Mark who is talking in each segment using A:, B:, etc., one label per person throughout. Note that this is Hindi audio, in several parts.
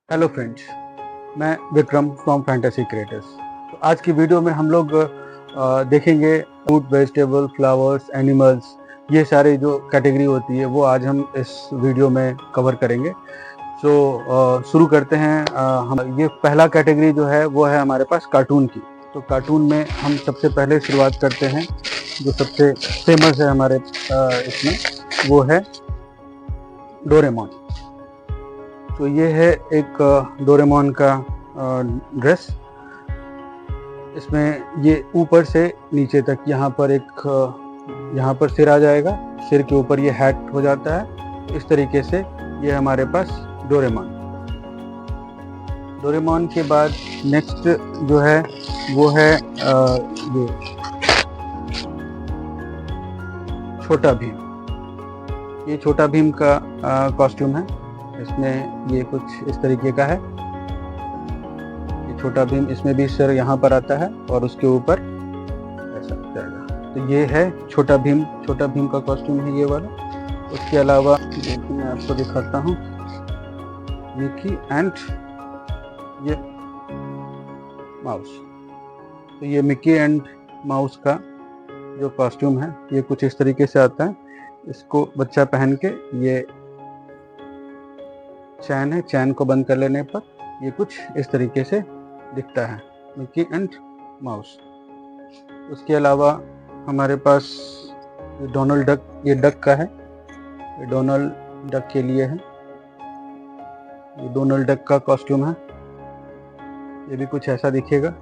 A: हेलो फ्रेंड्स, मैं विक्रम फ्रॉम फैंटेसी क्रिएटर्स। तो आज की वीडियो में हम लोग देखेंगे फ्रूट, वेजिटेबल, फ्लावर्स, एनिमल्स, ये सारे जो कैटेगरी होती है वो आज हम इस वीडियो में कवर करेंगे। शुरू करते हैं। हम ये पहला कैटेगरी जो है वो है हमारे पास कार्टून की। तो कार्टून में हम सबसे पहले शुरुआत करते हैं। जो सबसे फेमस है हमारे इसमें वो है डोरेमोन। तो ये है एक डोरेमोन का ड्रेस। इसमें ये ऊपर से नीचे तक यहाँ पर सिर आ जाएगा, सिर के ऊपर ये हैट हो जाता है। इस तरीके से ये हमारे पास डोरेमोन के बाद नेक्स्ट जो है वो है ये छोटा भीम। ये छोटा भीम का कॉस्ट्यूम है। इसमें ये कुछ इस तरीके का है। ये छोटा भीम, इसमें भी सर यहाँ पर आता है और उसके ऊपर ऐसा जाएगा। तो ये है छोटा भीम का कॉस्ट्यूम है ये वाला। उसके अलावा मैं आपको दिखाता हूँ मिकी एंड ये माउस। तो ये मिकी एंड माउस का जो कॉस्ट्यूम है ये कुछ इस तरीके से आता है। इसको बच्चा पहन के, ये चैन है, चैन को बंद कर लेने पर ये कुछ इस तरीके से दिखता है, मिकी एंड माउस। उसके अलावा हमारे पास डोनाल्ड डक, ये डक का है, ये डोनाल्ड डक के लिए है। ये डोनाल्ड डक का कॉस्ट्यूम है, ये भी कुछ ऐसा दिखेगा।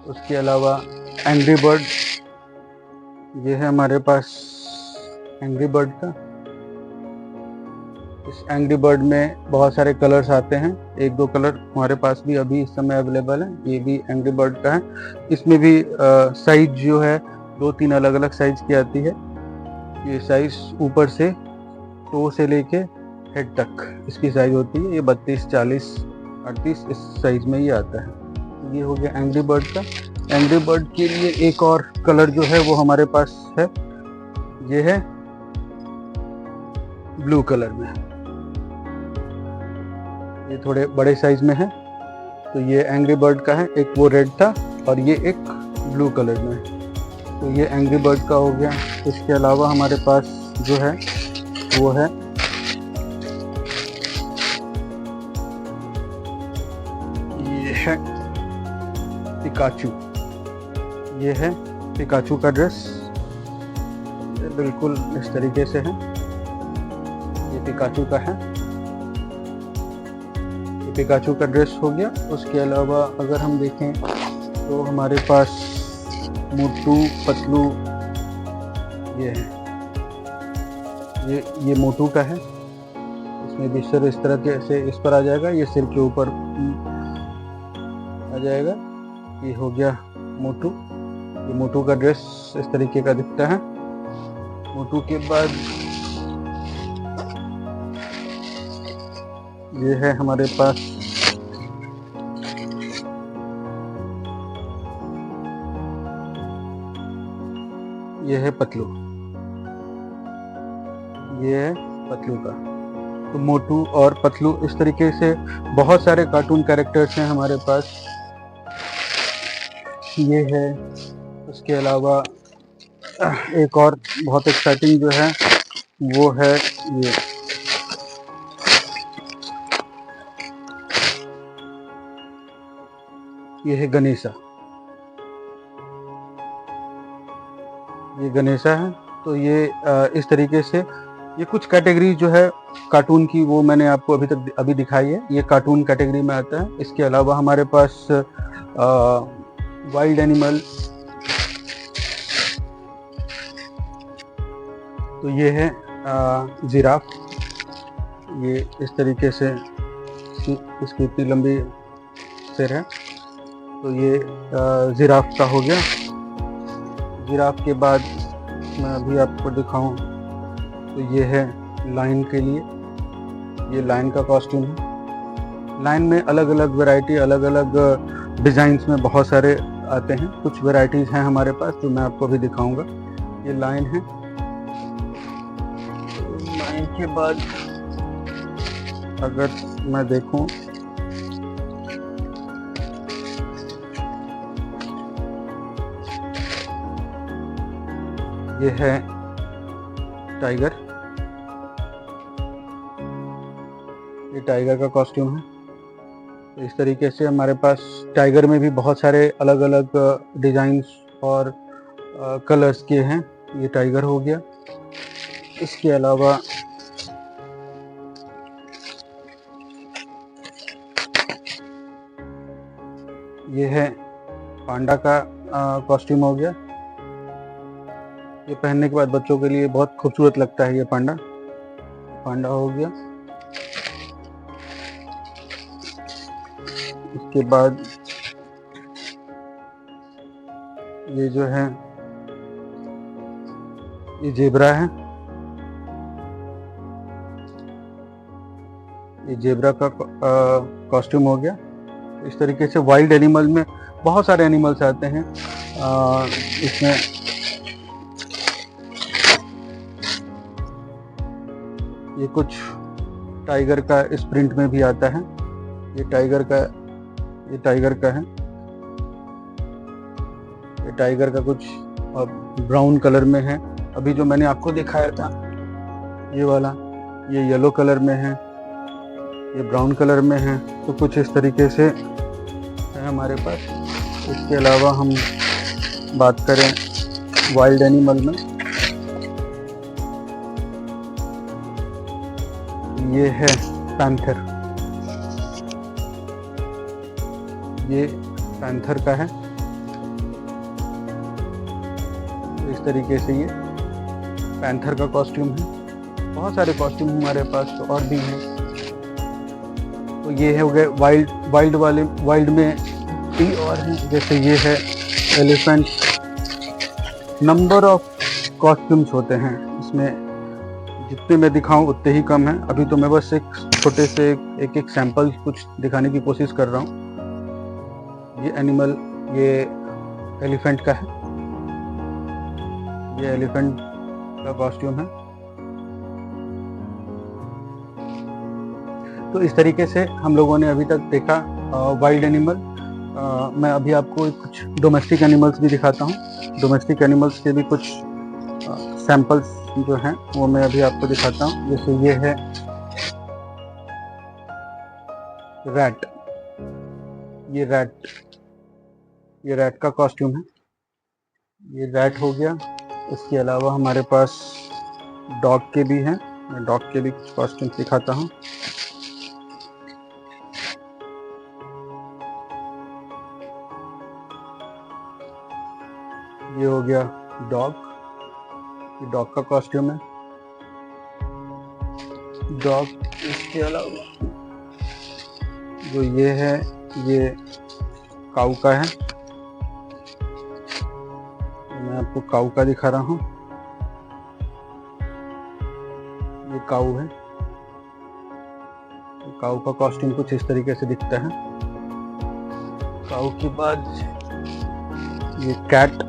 A: उसके अलावा एंग्री बर्ड, ये है हमारे पास एंग्री बर्ड का। इस एंग्री बर्ड में बहुत सारे कलर्स आते हैं, 1-2 कलर हमारे पास भी अभी इस समय अवेलेबल है। ये भी एंग्री बर्ड का है। इसमें भी साइज जो है 2-3 अलग अलग साइज की आती है। ये साइज ऊपर से टो से लेके हेड तक इसकी साइज होती है। ये 32, 40, 38 इस साइज में ये आता है। ये हो गया एंग्री बर्ड का। एंग्री बर्ड के लिए एक और कलर जो है वो हमारे पास है, ये है ब्लू कलर में। ये थोड़े बड़े साइज में है। तो ये एंग्री बर्ड का है। एक वो रेड था और ये एक ब्लू कलर में है। तो ये एंग्री बर्ड का हो गया। इसके अलावा हमारे पास जो है वो है ये है पिकाचू। ये है पिकाचू का ड्रेस, बिल्कुल इस तरीके से है। ये पिकाचू का है, पिकाचू का ड्रेस हो गया। उसके अलावा अगर हम देखें तो हमारे पास मोटू पतलू ये है, ये मोटू का है। इसमें भी सिर इस तरह से इस पर आ जाएगा, ये सिर के ऊपर आ जाएगा। ये हो गया मोटू। ये मोटू का ड्रेस इस तरीके का दिखता है। मोटू के बाद ये है हमारे पास ये है पतलू। ये है पतलू का। तो मोटू और पतलू इस तरीके से बहुत सारे कार्टून कैरेक्टर्स हैं हमारे पास। ये है। उसके अलावा एक और बहुत एक्साइटिंग जो है वो है ये है गणेशा। ये गणेशा है। तो ये इस तरीके से ये कुछ कैटेगरी जो है कार्टून की वो मैंने आपको अभी दिखाई है। ये कार्टून कैटेगरी में आता है। इसके अलावा हमारे पास वाइल्ड एनिमल, तो ये है जिराफ। ये इस तरीके से इसकी इतनी लंबी सिर है। तो ये जिराफ का हो गया। जिराफ के बाद मैं अभी आपको दिखाऊं तो ये है लायन के लिए। ये लायन का कॉस्ट्यूम है। लायन में अलग अलग वैरायटी, अलग अलग डिज़ाइंस में बहुत सारे आते हैं। कुछ वैरायटीज़ हैं हमारे पास जो मैं आपको अभी दिखाऊंगा। ये लायन है। 9 के बाद अगर मैं देखूं ये है टाइगर, ये टाइगर का कॉस्ट्यूम है। तो इस तरीके से हमारे पास टाइगर में भी बहुत सारे अलग अलग डिज़ाइंस और कलर्स के हैं। ये टाइगर हो गया। इसके अलावा ये है पांडा का कॉस्ट्यूम हो गया। ये पहनने के बाद बच्चों के लिए बहुत खूबसूरत लगता है। ये पांडा हो गया। इसके बाद ये जो है ये जेब्रा है। ये जेब्रा का कॉस्ट्यूम हो गया। इस तरीके से वाइल्ड एनिमल में बहुत सारे एनिमल्स आते हैं। इसमें ये कुछ टाइगर का इस प्रिंट में भी आता है। ये टाइगर का है। ये टाइगर का कुछ ब्राउन कलर में है। अभी जो मैंने आपको दिखाया था ये वाला, ये येलो कलर में है, ये ब्राउन कलर में है। तो कुछ इस तरीके से है हमारे पास। इसके अलावा हम बात करें वाइल्ड एनिमल में, ये है पैंथर। ये पैंथर का है। इस तरीके से ये पैंथर का कॉस्ट्यूम है। बहुत सारे कॉस्ट्यूम हमारे पास तो और भी हैं। तो ये हो गए वाइल्ड में भी और हैं। जैसे ये है एलिफेंट। नंबर ऑफ कॉस्ट्यूम्स होते हैं इसमें। जितने मैं दिखाऊं उतने ही कम है। अभी तो मैं बस एक छोटे से एक सैंपल कुछ दिखाने की कोशिश कर रहा हूं। ये एनिमल ये एलिफेंट का है। ये एलिफेंट का कॉस्ट्यूम है। तो इस तरीके से हम लोगों ने अभी तक देखा वाइल्ड एनिमल। मैं अभी आपको कुछ डोमेस्टिक एनिमल्स भी दिखाता हूँ। डोमेस्टिक एनिमल्स के भी कुछ सैंपल्स जो हैं वो मैं अभी आपको दिखाता हूँ। जैसे ये है रैट। ये रैट का कॉस्ट्यूम है। ये रैट हो गया। इसके अलावा हमारे पास डॉग के भी हैं। मैं डॉग के भी कुछ कॉस्ट्यूम दिखाता हूँ। ये हो गया डॉग। ये डॉग का कॉस्ट्यूम है। डॉग। इसके अलावा जो ये है ये काऊ का है। मैं आपको काऊ का दिखा रहा हूँ। ये काऊ है। काऊ का कॉस्ट्यूम कुछ इस तरीके से दिखता है। काऊ के बाद ये कैट।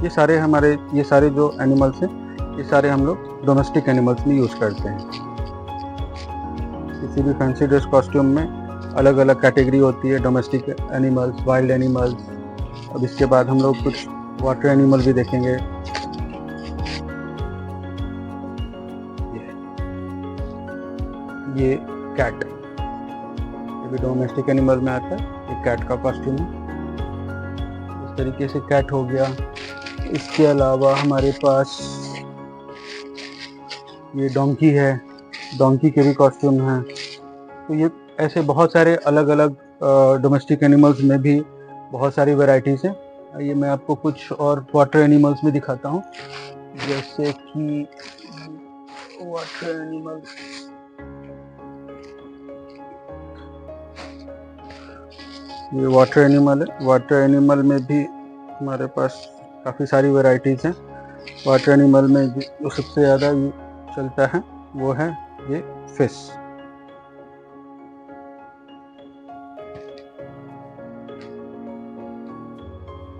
A: ये सारे जो एनिमल्स हैं ये सारे हम लोग डोमेस्टिक एनिमल्स में यूज़ करते हैं। किसी भी फैंसी ड्रेस कॉस्ट्यूम में अलग अलग कैटेगरी होती है। Domestic animals, wild animals. अब इसके बाद हम लोग कुछ वाटर एनिमल भी देखेंगे। ये कैट, ये भी डोमेस्टिक एनिमल में आता है। ये कैट का कॉस्ट्यूम है। इस तरीके से कैट हो गया। इसके अलावा हमारे पास ये डोंकी है। डोंकी के भी कॉस्ट्यूम हैं। तो ये ऐसे बहुत सारे अलग अलग डोमेस्टिक एनिमल्स में भी बहुत सारी वैरायटीज़ हैं। ये मैं आपको कुछ और वाटर एनिमल्स में दिखाता हूँ। जैसे कि वाटर एनिमल, ये वाटर एनिमल है। वाटर एनिमल में भी हमारे पास काफ़ी सारी वैरायटीज़ हैं। वाटर एनिमल में जो सबसे ज़्यादा चलता है वो है ये फिश।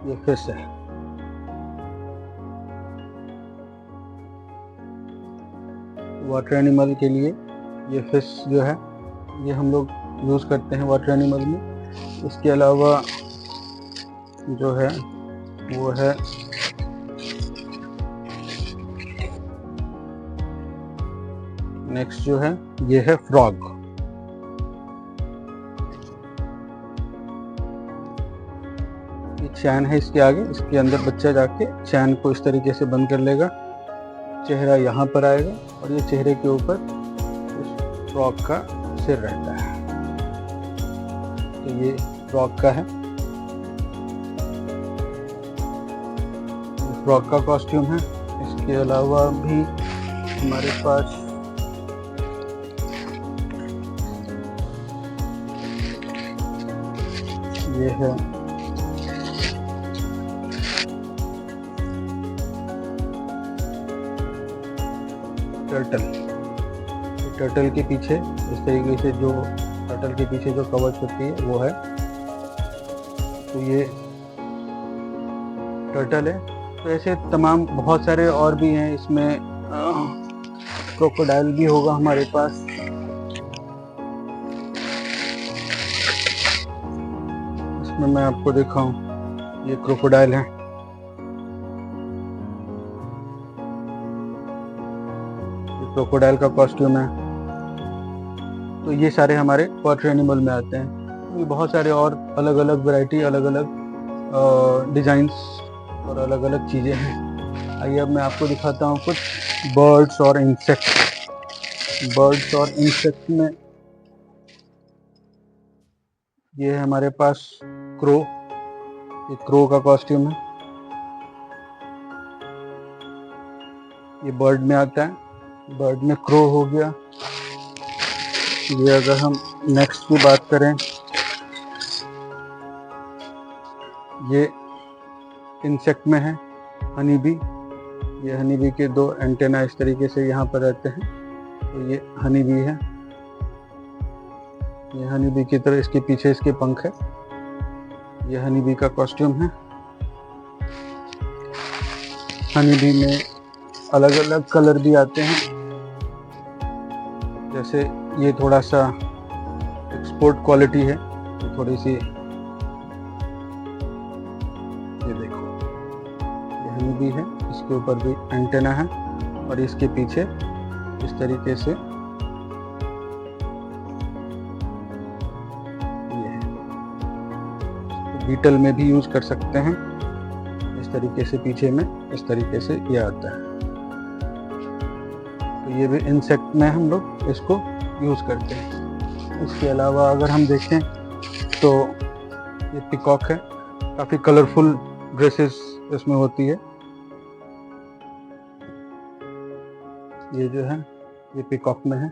A: ये फिश है। वाटर एनिमल के लिए ये फिश जो है ये हम लोग यूज़ करते हैं वाटर एनिमल में। इसके अलावा जो है वो है नेक्स्ट जो है ये है फ्रॉग। ये चैन है इसके आगे, इसके अंदर बच्चा जाके चैन को इस तरीके से बंद कर लेगा, चेहरा यहाँ पर आएगा और ये चेहरे के ऊपर इस फ्रॉग का सिर रहता है। तो ये फ्रॉग का है, फ्रॉग का कॉस्ट्यूम है। इसके अलावा भी हमारे पास ये है टर्टल। टर्टल के पीछे इस तरीके से जो टर्टल के पीछे जो कवच होती है वो है, तो ये टर्टल है। तो ऐसे तमाम बहुत सारे और भी हैं इसमें। क्रोकोडाइल भी होगा हमारे पास। इसमें मैं आपको दिखाऊं, ये क्रोकोडाइल है। क्रोकोडाइल का कॉस्ट्यूम है। तो ये सारे हमारे वाटर एनिमल में आते हैं। ये बहुत सारे और अलग अलग वैरायटी, अलग अलग डिजाइंस और अलग अलग चीज़ें हैं। आइए अब मैं आपको दिखाता हूँ कुछ बर्ड्स और इंसेक्ट। बर्ड्स और इंसेक्ट में ये है हमारे पास क्रो। ये क्रो का कॉस्ट्यूम है, ये बर्ड में आता है। बर्ड में क्रो हो गया। ये अगर हम नेक्स्ट की बात करें, ये इंसेक्ट में है हनी बी। ये हनी बी के दो एंटेना इस तरीके से यहाँ पर रहते हैं, तो ये हनी बी है। ये हनी बी की तरह इसके पीछे इसके पंख है। ये हनी बी का कॉस्ट्यूम है। हनी बी में अलग अलग कलर भी आते हैं, जैसे ये थोड़ा सा एक्सपोर्ट क्वालिटी है, थोड़ी सी। ये देखो, ये हनी बी है, इसके ऊपर भी एंटेना है और इसके पीछे इस तरीके से ये है। बीटल में भी यूज कर सकते हैं। इस तरीके से पीछे में इस तरीके से ये आता है। तो ये भी इंसेक्ट में हम लोग इसको यूज़ करते हैं। इसके अलावा अगर हम देखें तो ये पिकॉक है। काफ़ी कलरफुल ड्रेसेस इसमें होती है। ये जो है ये पिकॉक में है।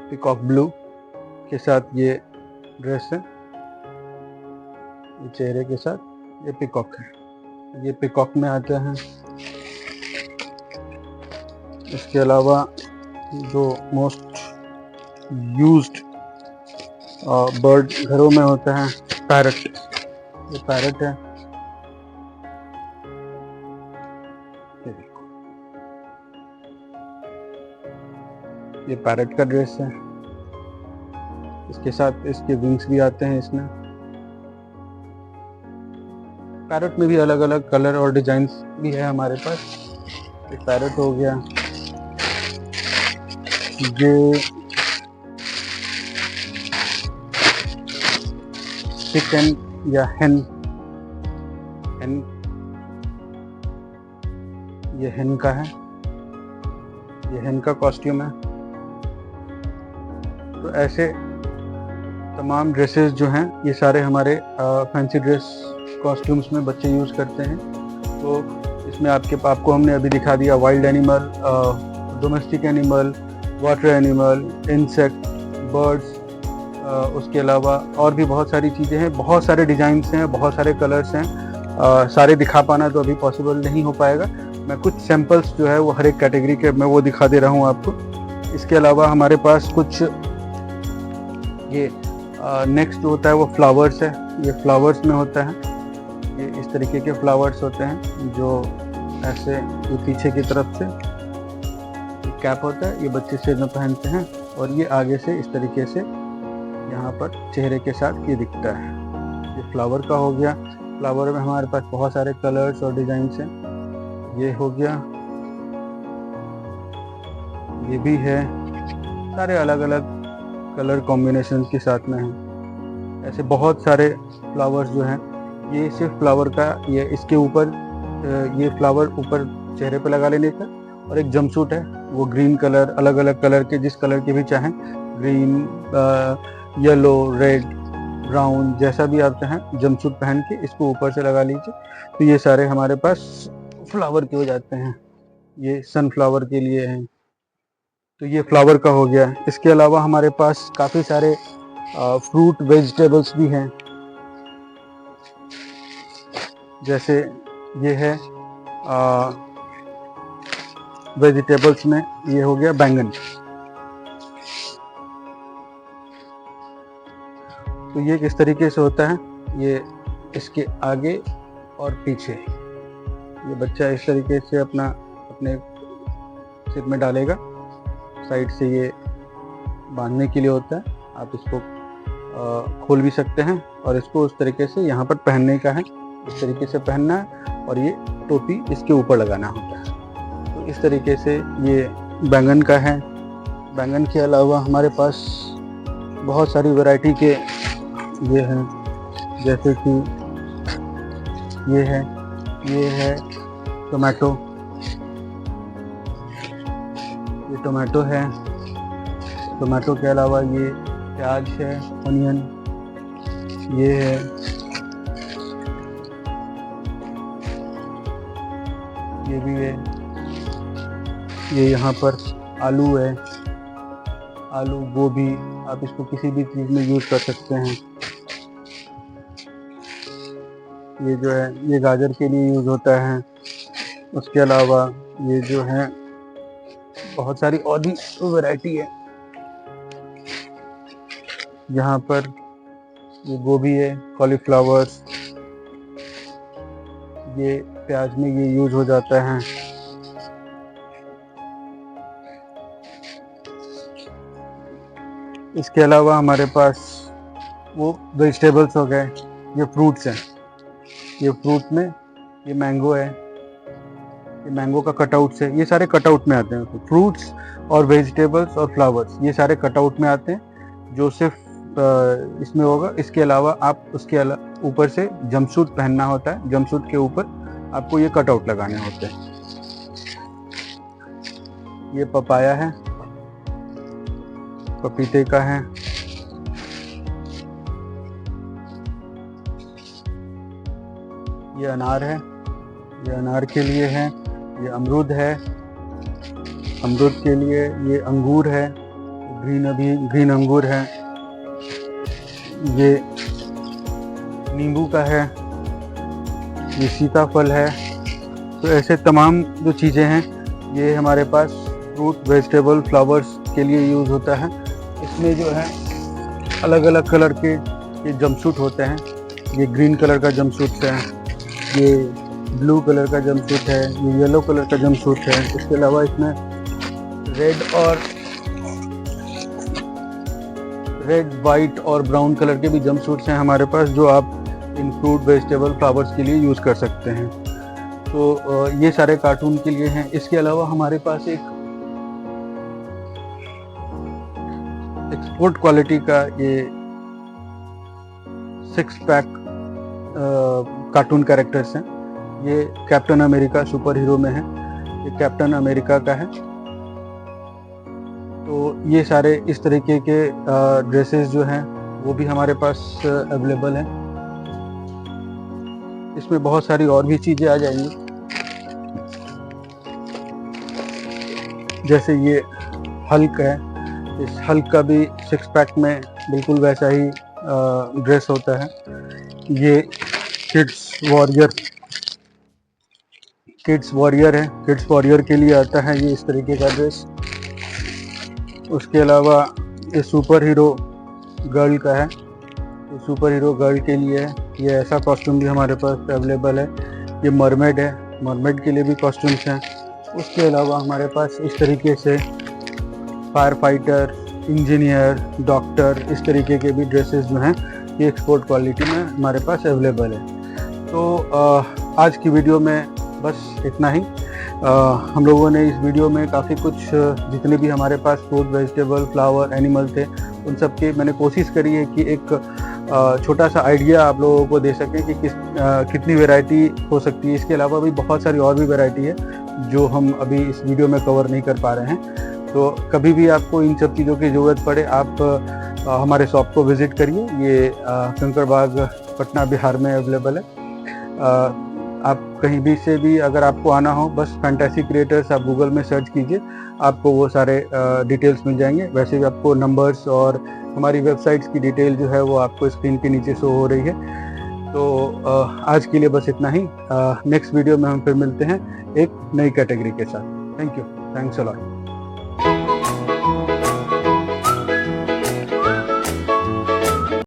A: पिकॉक ब्लू के साथ ये ड्रेस है, ये चेहरे के साथ। ये पिकॉक है, ये पिकॉक में आते हैं। इसके अलावा जो मोस्ट यूज्ड बर्ड घरों में होता है, पैरट। ये पैरट है। ये देखो, ये पैरट का ड्रेस है। इसके साथ इसके विंग्स भी आते हैं इसमें। पैरट में भी अलग अलग कलर और डिजाइन्स भी है हमारे पास। ये पैरट हो गया। ये चिकन या हेन, ये हेन का है। ये हेन का कॉस्ट्यूम है। तो ऐसे तमाम ड्रेसेस जो हैं ये सारे हमारे फैंसी ड्रेस कॉस्ट्यूम्स में बच्चे यूज़ करते हैं। तो इसमें आपको हमने अभी दिखा दिया wild animal, domestic animal, water animal, insect, birds. उसके अलावा और भी बहुत सारी चीज़ें हैं, बहुत सारे डिज़ाइंस हैं, बहुत सारे कलर्स हैं। सारे दिखा पाना तो अभी पॉसिबल नहीं हो पाएगा। मैं कुछ सैम्पल्स जो है वो हर एक कैटेगरी के मैं वो दिखा दे रहा हूँ आपको। इसके अलावा हमारे पास कुछ ये नेक्स्ट जो होता है वो फ्लावर्स है। ये फ्लावर्स में होता है। ये इस तरीके के फ्लावर्स होते हैं जो ऐसे ये पीछे की तरफ से कैप होता है, ये बच्चे सिर में पहनते हैं और ये आगे से इस तरीके से यहाँ पर चेहरे के साथ ये दिखता है। ये फ्लावर का हो गया। फ्लावर में हमारे पास बहुत सारे कलर्स और डिजाइन्स हैं। ये हो गया, ये भी है, सारे अलग अलग कलर कॉम्बिनेशन के साथ में हैं। ऐसे बहुत सारे फ्लावर्स जो हैं, ये सिर्फ फ्लावर का, ये इसके ऊपर ये फ्लावर ऊपर चेहरे पे लगा लेने का। और एक जंपसूट है, वो ग्रीन कलर, अलग अलग कलर के, जिस कलर के भी चाहें, ग्रीन, येलो, रेड, ब्राउन, जैसा भी आप चाहें जंपसूट पहन के इसको ऊपर से लगा लीजिए। तो ये सारे हमारे पास फ्लावर के हो जाते हैं। ये सनफ्लावर के लिए हैं। तो ये फ्लावर का हो गया। इसके अलावा हमारे पास काफ़ी सारे फ्रूट वेजिटेबल्स भी हैं। जैसे ये है वेजिटेबल्स में, ये हो गया बैंगन। तो ये किस तरीके से होता है, ये इसके आगे और पीछे, ये बच्चा इस तरीके से अपने सिर में डालेगा। साइड से ये बांधने के लिए होता है। आप इसको खोल भी सकते हैं और इसको उस तरीके से यहाँ पर पहनने का है। इस तरीके से पहनना है और ये टोपी इसके ऊपर लगाना होता है। तो इस तरीके से ये बैंगन का है। बैंगन के अलावा हमारे पास बहुत सारी वैरायटी के ये हैं, जैसे कि ये है टोमेटो, ये टोमेटो है। टोमेटो के अलावा ये प्याज है, ऑनियन, ये है, ये भी है। ये यहाँ पर आलू है, आलू, गोभी, आप इसको किसी भी चीज़ में यूज़ कर सकते हैं। ये जो है ये गाजर के लिए यूज़ होता है। उसके अलावा ये जो है बहुत सारी और भी वैरायटी है। यहाँ पर ये गोभी है, कॉलीफ्लावर, ये प्याज में ये यूज़ हो जाता है। इसके अलावा हमारे पास वो वेजिटेबल्स हो गए। ये फ्रूट्स हैं। ये फ्रूट में ये मैंगो है, ये मैंगो का कटआउट्स है। ये सारे कटआउट में आते हैं। फ्रूट्स और वेजिटेबल्स और फ्लावर्स ये सारे कटआउट में आते हैं, जो सिर्फ इसमें होगा। इसके अलावा आप उसके ऊपर से जंपसूट पहनना होता है। जंपसूट के ऊपर आपको ये कटआउट लगाने होते हैं। ये पपाया है, पपीते का है। ये अनार है, ये अनार के लिए है। ये अमरूद है, अमरूद के लिए। ये अंगूर है, ग्रीन अंगूर है। ये नींबू का है, ये सीताफल है। तो ऐसे तमाम जो चीज़ें हैं, ये हमारे पास फ्रूट, वेजिटेबल, फ्लावर्स के लिए यूज़ होता है। इसमें जो है अलग अलग कलर के ये जंपसूट होते हैं। ये ग्रीन कलर का जंपसूट है, ये ब्लू कलर का जंपसूट है, ये येलो कलर का जंपसूट है। इसके अलावा इसमें रेड, वाइट और ब्राउन कलर के भी जंपसूट्स हैं हमारे पास, जो आप इन फ्रूट, वेजिटेबल, फ्लावर्स के लिए यूज़ कर सकते हैं। तो ये सारे कार्टून के लिए हैं। इसके अलावा हमारे पास एक एक्सपोर्ट क्वालिटी का ये 6 पैक कार्टून कैरेक्टर्स हैं। ये कैप्टन अमेरिका सुपर हीरो में है। ये कैप्टन अमेरिका का है। तो ये सारे इस तरीके के ड्रेसेस जो हैं वो भी हमारे पास अवेलेबल हैं। इसमें बहुत सारी और भी चीज़ें आ जाएंगी, जैसे ये हल्क है। इस हल्क का भी 6 पैक में बिल्कुल वैसा ही ड्रेस होता है। ये किड्स वॉरियर है। किड्स वॉरियर के लिए आता है ये इस तरीके का ड्रेस। उसके अलावा ये सुपर हीरो गर्ल का है। ये सुपर हीरो गर्ल के लिए है। ये ऐसा कॉस्ट्यूम भी हमारे पास अवेलेबल है। ये मरमेड है, मरमेड के लिए भी कॉस्ट्यूम्स हैं। उसके अलावा हमारे पास इस तरीके से फायर फाइटर, इंजीनियर, डॉक्टर, इस तरीके के भी ड्रेसेस जो हैं ये एक्सपोर्ट क्वालिटी में हमारे पास अवेलेबल है। तो आज की वीडियो में बस इतना ही। हम लोगों ने इस वीडियो में काफ़ी कुछ जितने भी हमारे पास फ्रूट, वेजिटेबल, फ्लावर, एनिमल थे उन सब की मैंने कोशिश करी है कि एक छोटा सा आइडिया आप लोगों को दे सकें कि कितनी वैरायटी हो सकती है। इसके अलावा भी बहुत सारी और भी वैरायटी है जो हम अभी इस वीडियो में कवर नहीं कर पा रहे हैं। तो कभी भी आपको इन सब चीज़ों की ज़रूरत पड़े आप हमारे शॉप को विज़िट करिए। ये कंकड़बाग, पटना, बिहार में अवेलेबल है। आप कहीं भी से भी अगर आपको आना हो बस फैंटेसी क्रिएटर्स आप गूगल में सर्च कीजिए, आपको वो सारे डिटेल्स मिल जाएंगे। वैसे भी आपको नंबर्स और हमारी वेबसाइट्स की डिटेल जो है वो आपको स्क्रीन के नीचे शो हो रही है। तो आज के लिए बस इतना ही। नेक्स्ट वीडियो में हम फिर मिलते हैं एक नई कैटेगरी के साथ। Thank you, thanks a lot.